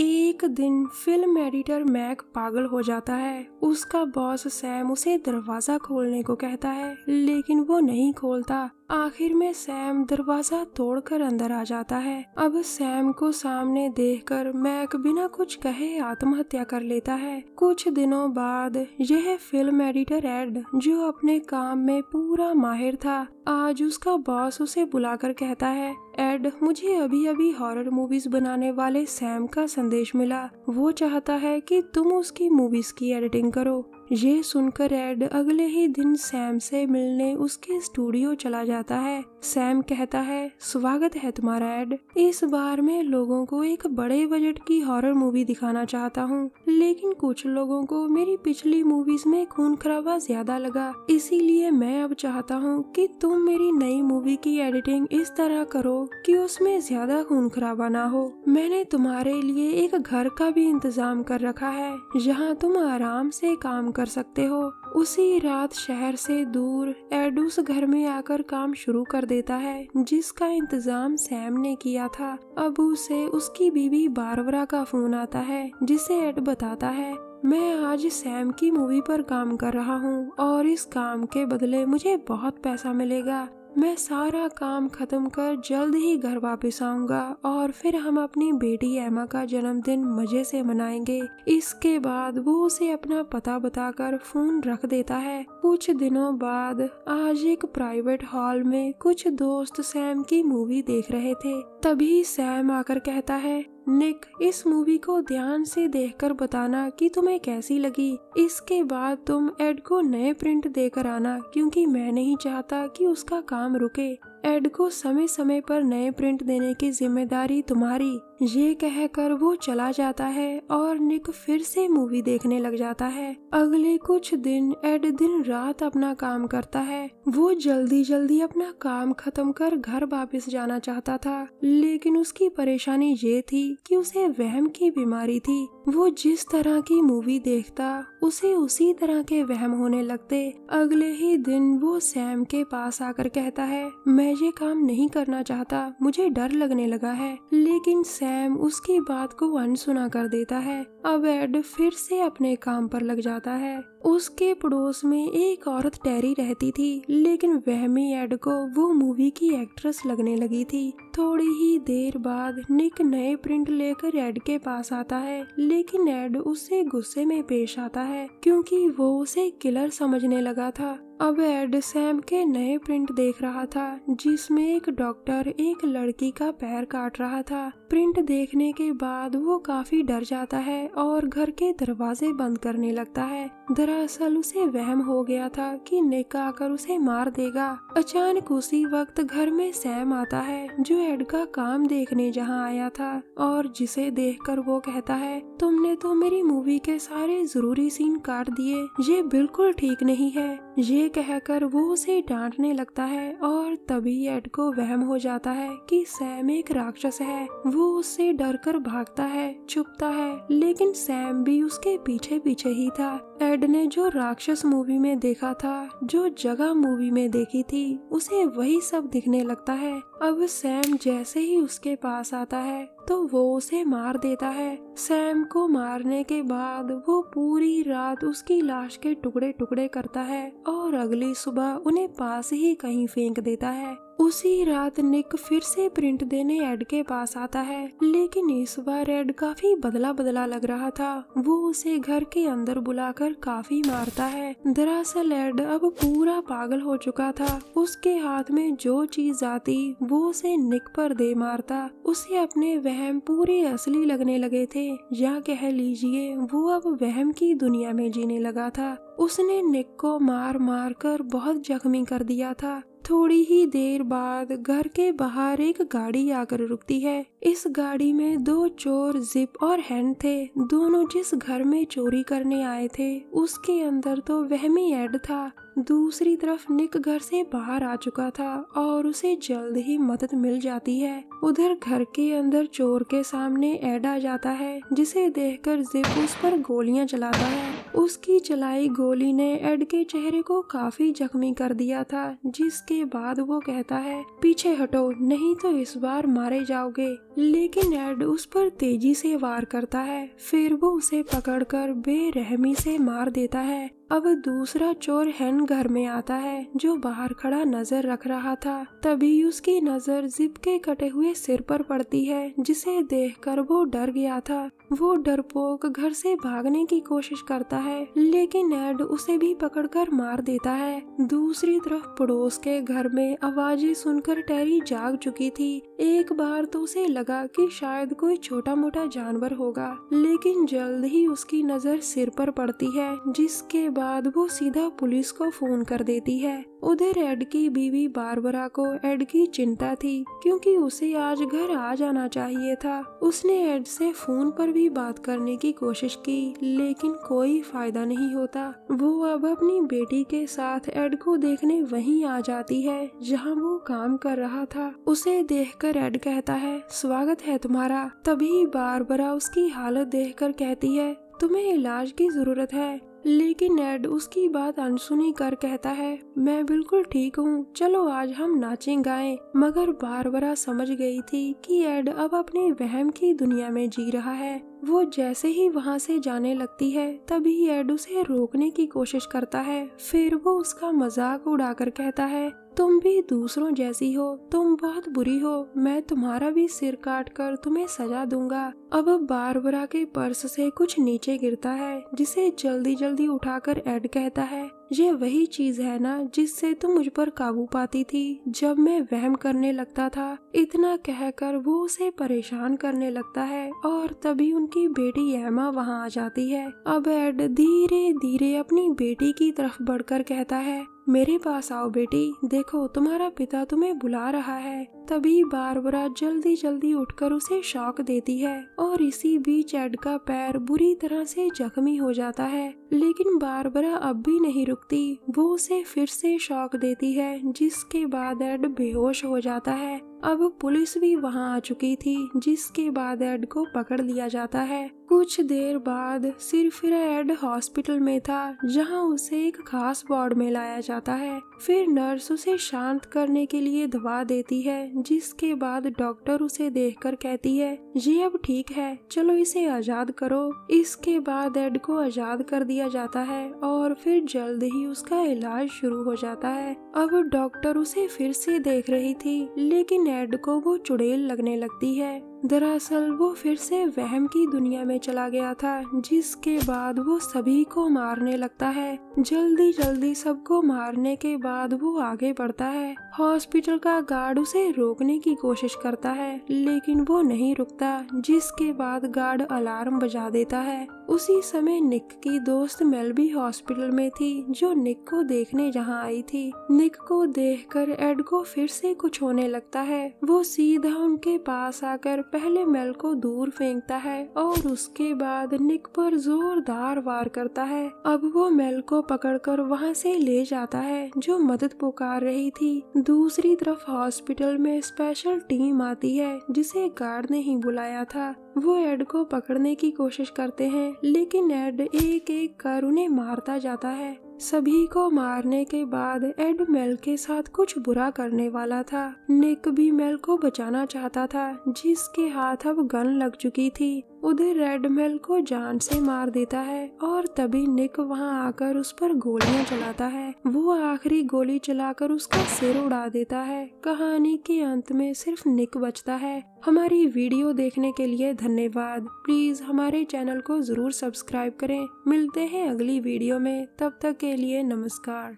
एक दिन film editor Mac पागल हो जाता है। उसका बॉस सैम उसे दरवाजा खोलने को कहता है, लेकिन वो नहीं खोलता। आखिर में सैम दरवाजा तोड़कर अंदर आ जाता है। अब सैम को सामने देखकर मैक बिना कुछ कहे आत्महत्या कर लेता है। कुछ दिनों बाद यह फिल्म एडिटर एड, जो अपने काम में पूरा माहिर था, आज उसका बॉस उसे बुलाकर कहता है, एड, मुझे अभी अभी हॉरर मूवीज बनाने वाले सैम का संदेश मिला। वो चाहता है कि तुम उसकी मूवीज की एडिटिंग करो। ये सुनकर एड अगले ही दिन सैम से मिलने उसके स्टूडियो चला जाता है। सैम कहता है, स्वागत है तुम्हारा एड। इस बार मैं लोगों को एक बड़े बजट की हॉरर मूवी दिखाना चाहता हूँ, लेकिन कुछ लोगों को मेरी पिछली मूवीज में खून खराबा ज्यादा लगा, इसीलिए मैं अब चाहता हूँ कि तुम मेरी नई मूवी की एडिटिंग इस तरह करो कि उसमें ज्यादा खून खराबा ना हो। मैंने तुम्हारे लिए एक घर का भी इंतजाम कर रखा है, जहाँ तुम आराम से काम कर सकते हो। उसी रात शहर से दूर एड उस घर में आकर काम शुरू कर देता है जिसका इंतजाम सैम ने किया था। अब उसे उसकी बीवी बारबरा का फोन आता है, जिसे एड बताता है, मैं आज सैम की मूवी पर काम कर रहा हूँ और इस काम के बदले मुझे बहुत पैसा मिलेगा। मैं सारा काम खत्म कर जल्द ही घर वापस आऊंगा और फिर हम अपनी बेटी एमा का जन्मदिन मजे से मनाएंगे। इसके बाद वो उसे अपना पता बताकर फोन रख देता है। कुछ दिनों बाद आज एक प्राइवेट हॉल में कुछ दोस्त सैम की मूवी देख रहे थे। तभी सैम आकर कहता है, निक, इस मूवी को ध्यान से देखकर बताना कि तुम्हें कैसी लगी। इसके बाद तुम एड को नए प्रिंट देकर आना, क्योंकि मैं नहीं चाहता कि उसका काम रुके। एड को समय समय पर नए प्रिंट देने की जिम्मेदारी तुम्हारी। ये कहकर वो चला जाता है और निक फिर से मूवी देखने लग जाता है। अगले कुछ दिन एड दिन रात अपना काम करता है। वो जल्दी जल्दी अपना काम खत्म कर घर वापस जाना चाहता था, लेकिन उसकी परेशानी ये थी कि उसे वहम की बीमारी थी। वो जिस तरह की मूवी देखता, उसे उसी तरह के वहम होने लगते। अगले ही दिन वो सैम के पास आकर कहता है, मैं ये काम नहीं करना चाहता, मुझे डर लगने लगा है। लेकिन सैम उसकी बात को अनसुना कर देता है। अब एड फिर से अपने काम पर लग जाता है। उसके पड़ोस में एक औरत टेरी रहती थी, लेकिन वहमी एड को वो मूवी की एक्ट्रेस लगने लगी थी। थोड़ी ही देर बाद निक नए प्रिंट लेकर एड के पास आता है, लेकिन एड उससे गुस्से में पेश आता है क्योंकि वो उसे किलर समझने लगा था। अब एड सैम के नए प्रिंट देख रहा था, जिसमें एक डॉक्टर एक लड़की का पैर काट रहा था। प्रिंट देखने के बाद वो काफी डर जाता है और घर के दरवाजे बंद करने लगता है। दरअसल उसे वहम हो गया था कि निक आकर उसे मार देगा। अचानक उसी वक्त घर में सैम आता है, जो एड का काम देखने जहां आया था, और जिसे देखकर वो कहता है, तुमने तो मेरी मूवी के सारे जरूरी सीन काट दिए, ये बिल्कुल ठीक नहीं है। ये कहकर वो उसे डांटने लगता है और तभी एड को वहम हो जाता है कि सैम एक राक्षस है। वो उससे डरकर भागता है, छुपता है, लेकिन सैम भी उसके पीछे पीछे ही था। एड ने जो राक्षस मूवी में देखा था, जो जगह मूवी में देखी थी, उसे वही सब दिखने लगता है। अब सैम जैसे ही उसके पास आता है तो वो उसे मार देता है। सैम को मारने के बाद वो पूरी रात उसकी लाश के टुकड़े टुकड़े करता है और अगली सुबह उन्हें पास ही कहीं फेंक देता है। उसी रात निक फिर से प्रिंट देने एड के पास आता है, लेकिन इस बार एड काफी बदला बदला लग रहा था। वो उसे घर के अंदर बुलाकर काफी मारता है। दरअसल एड अब पूरा पागल हो चुका था। उसके हाथ में जो चीज आती वो उसे निक पर दे मारता। उसे अपने वहम पूरे असली लगने लगे थे, या कह लीजिए वो अब वहम की दुनिया में जीने लगा था। उसने निक को मार मार कर बहुत जख्मी कर दिया था। थोड़ी ही देर बाद घर के बाहर एक गाड़ी आकर रुकती है। इस गाड़ी में दो चोर जिप और हैंड थे। दोनों जिस घर में चोरी करने आए थे, उसके अंदर तो वहमी एड था। दूसरी तरफ निक घर से बाहर आ चुका था और उसे जल्द ही मदद मिल जाती है। उधर घर के अंदर चोर के सामने एड आ जाता है, जिसे देखकर जिप उस पर गोलियां चलाता है। उसकी चलाई गोली ने एड के चेहरे को काफी जख्मी कर दिया था, जिसके बाद वो कहता है पीछे हटो, नहीं तो इस बार मारे जाओगे। लेकिन एड उस पर तेजी से वार करता है, फिर वो उसे पकड़कर बेरहमी से मार देता है। अब दूसरा चोर हैन घर में आता है, जो बाहर खड़ा नजर रख रहा था। तभी उसकी नजर जिप के कटे हुए सिर पर पड़ती है, जिसे देखकर वो डर गया था। वो डरपोक घर से भागने की कोशिश करता है, लेकिन एड उसे भी पकड़कर मार देता है। दूसरी तरफ पड़ोस के घर में आवाजें सुनकर टेरी जाग चुकी थी। एक बार तो उसे लगा कि शायद कोई छोटा मोटा जानवर होगा, लेकिन जल्द ही उसकी नजर सिर पर पड़ती है, जिसके बाद वो सीधा पुलिस को फोन कर देती है। उधर एड की बीवी बारबरा को एड की चिंता थी, क्योंकि उसे आज घर आ जाना चाहिए था। उसने एड से फोन पर भी बात करने की कोशिश की, लेकिन कोई फायदा नहीं होता। वो अब अपनी बेटी के साथ एड को देखने वहीं आ जाती है, जहां वो काम कर रहा था। उसे देखकर एड कहता है स्वागत है तुम्हारा। तभी बारबरा उसकी हालत देखकर कहती है तुम्हें इलाज की जरूरत है, लेकिन एड उसकी बात अनसुनी कर कहता है मैं बिल्कुल ठीक हूँ, चलो आज हम नाचें गाएं। मगर बारबरा समझ गई थी कि एड अब अपने वहम की दुनिया में जी रहा है। वो जैसे ही वहाँ से जाने लगती है, तभी एड उसे रोकने की कोशिश करता है। फिर वो उसका मजाक उड़ाकर कहता है तुम भी दूसरों जैसी हो, तुम बहुत बुरी हो, मैं तुम्हारा भी सिर काट कर तुम्हें सजा दूंगा। अब बारबरा के पर्स से कुछ नीचे गिरता है, जिसे जल्दी जल्दी उठाकर एड कहता है ये वही चीज है ना जिससे तुम मुझ पर काबू पाती थी जब मैं वहम करने लगता था। इतना कहकर वो उसे परेशान करने लगता है और तभी उनकी बेटी एमा वहाँ आ जाती है। अब एड धीरे धीरे अपनी बेटी की तरफ बढ़कर कहता है मेरे पास आओ बेटी, देखो तुम्हारा पिता तुम्हें बुला रहा है। तभी बारबरा जल्दी जल्दी उठकर उसे शॉक देती है और इसी बीच एड का पैर बुरी तरह से जख्मी हो जाता है। लेकिन बारबरा अब भी नहीं रुकती, वो उसे फिर से शॉक देती है, जिसके बाद एड बेहोश हो जाता है। अब पुलिस भी वहां आ चुकी थी, जिसके बाद एड को पकड़ लिया जाता है। कुछ देर बाद सिर्फ एड हॉस्पिटल में था, जहां उसे एक खास वार्ड में लाया जाता है। फिर नर्स उसे शांत करने के लिए दवा देती है, जिसके बाद डॉक्टर उसे देखकर कहती है ये अब ठीक है, चलो इसे आजाद करो। इसके बाद एड को आजाद कर दिया जाता है और फिर जल्द ही उसका इलाज शुरू हो जाता है। अब डॉक्टर उसे फिर से देख रही थी, लेकिन एड को वो चुड़ैल लगने लगती है। दरअसल वो फिर से वहम की दुनिया में चला गया था, जिसके बाद वो सभी को मारने लगता है। जल्दी जल्दी सबको मारने के बाद वो आगे बढ़ता है। हॉस्पिटल का गार्ड उसे रोकने की कोशिश करता है, लेकिन वो नहीं रुकता, जिसके बाद गार्ड अलार्म बजा देता है। उसी समय निक की दोस्त मेल भी हॉस्पिटल में थी, जो निक को देखने जहाँ आई थी। निक को देखकर एड को फिर से कुछ होने लगता है। वो सीधा उनके पास आकर पहले मेल को दूर फेंकता है और उसके बाद निक पर जोरदार वार करता है। अब वो मेल को पकड़कर वहाँ से ले जाता है, जो मदद पुकार रही थी। दूसरी तरफ हॉस्पिटल में स्पेशल टीम आती है, जिसे गार्ड ने ही बुलाया था। वो एड को पकड़ने की कोशिश करते हैं, लेकिन एड एक एक कर उन्हें मारता जाता है। सभी को मारने के बाद एड मेल के साथ कुछ बुरा करने वाला था। निक भी मेल को बचाना चाहता था, जिसके हाथ अब गन लग चुकी थी। उधर रेड मेल को जान से मार देता है और तभी निक वहां आकर उस पर गोलियां चलाता है। वो आखिरी गोली चलाकर उसका सिर उड़ा देता है। कहानी के अंत में सिर्फ निक बचता है। हमारी वीडियो देखने के लिए धन्यवाद। प्लीज हमारे चैनल को जरूर सब्सक्राइब करें। मिलते हैं अगली वीडियो में, तब तक के लिए नमस्कार।